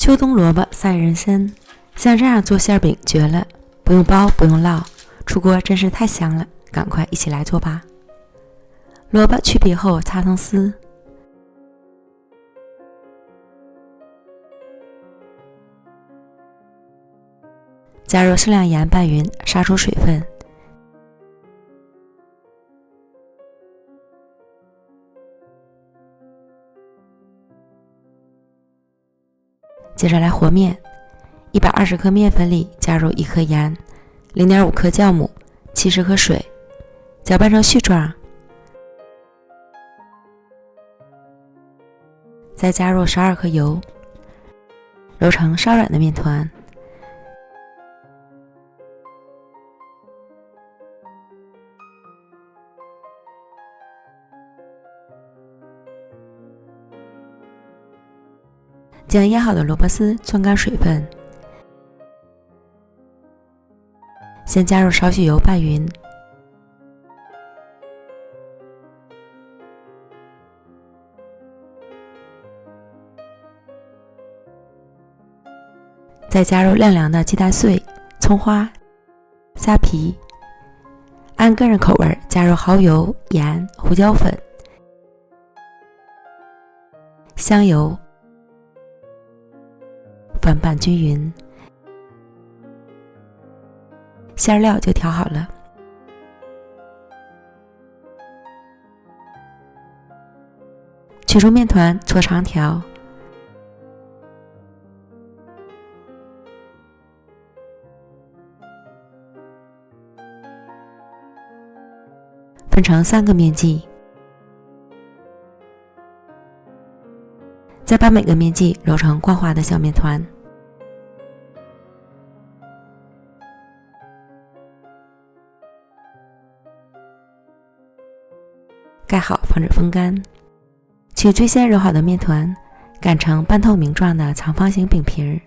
秋冬萝卜赛人参，像这样做馅饼绝了，不用包不用烙，出锅真是太香了，赶快一起来做吧。萝卜去皮后擦成丝，加入适量盐拌匀，杀出水分。接着来和面，120克面粉里加入1克盐，0.5克酵母，70克水，搅拌成絮状。再加入12克油，揉成稍软的面团。将腌好的萝卜丝汆干水分，先加入少许油拌匀，再加入晾凉的鸡蛋碎、葱花、虾皮，按个人口味加入蚝油、盐、胡椒粉、香油，翻拌均匀，馅料就调好了。取出面团，搓长条，分成3个面剂，再把每个面剂揉成光滑的小面团。盖好，防止风干。取最先揉好的面团，擀成半透明状的长方形饼皮儿。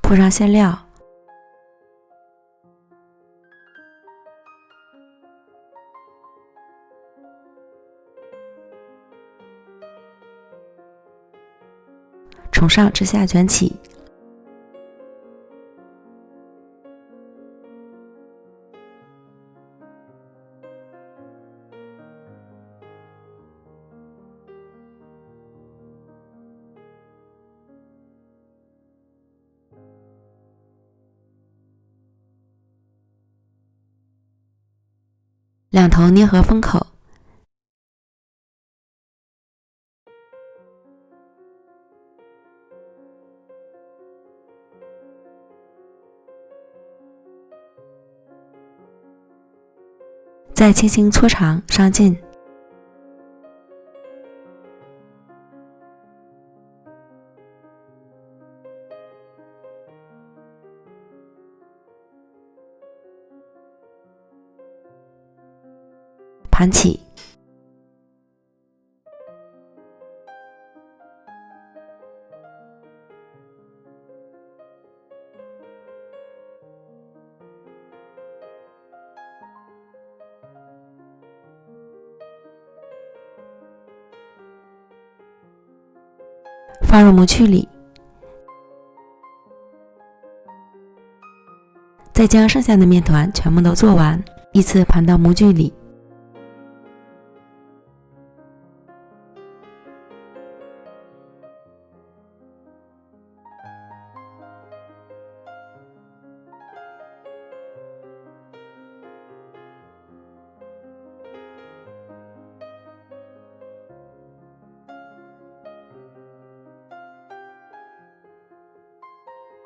铺上馅料，从上至下卷起，两头捏合封口，再轻轻搓长上劲，盘起，放入模具里，再将剩下的面团全部都做完，依次盘到模具里。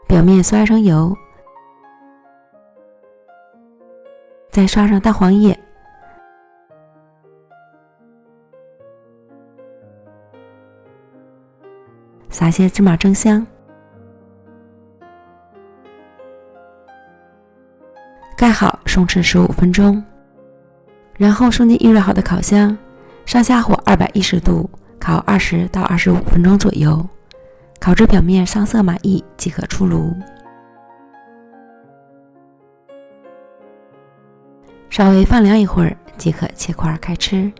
表面刷一层油，再刷上蛋黄液，撒些芝麻蒸香，盖好送吃15分钟，然后送进预热好的烤箱，上下火210度烤20到25分钟左右，烤至表面上色满意即可出炉。稍微放凉一会儿即可切块开吃。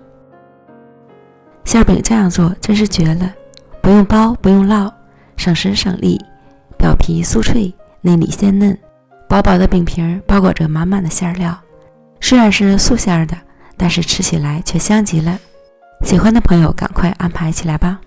馅饼这样做真是绝了，不用包不用烙，省时省力，表皮酥脆，内里鲜嫩，薄薄的饼皮包裹着满满的馅料，虽然是素馅的，但是吃起来却香极了。喜欢的朋友赶快安排起来吧。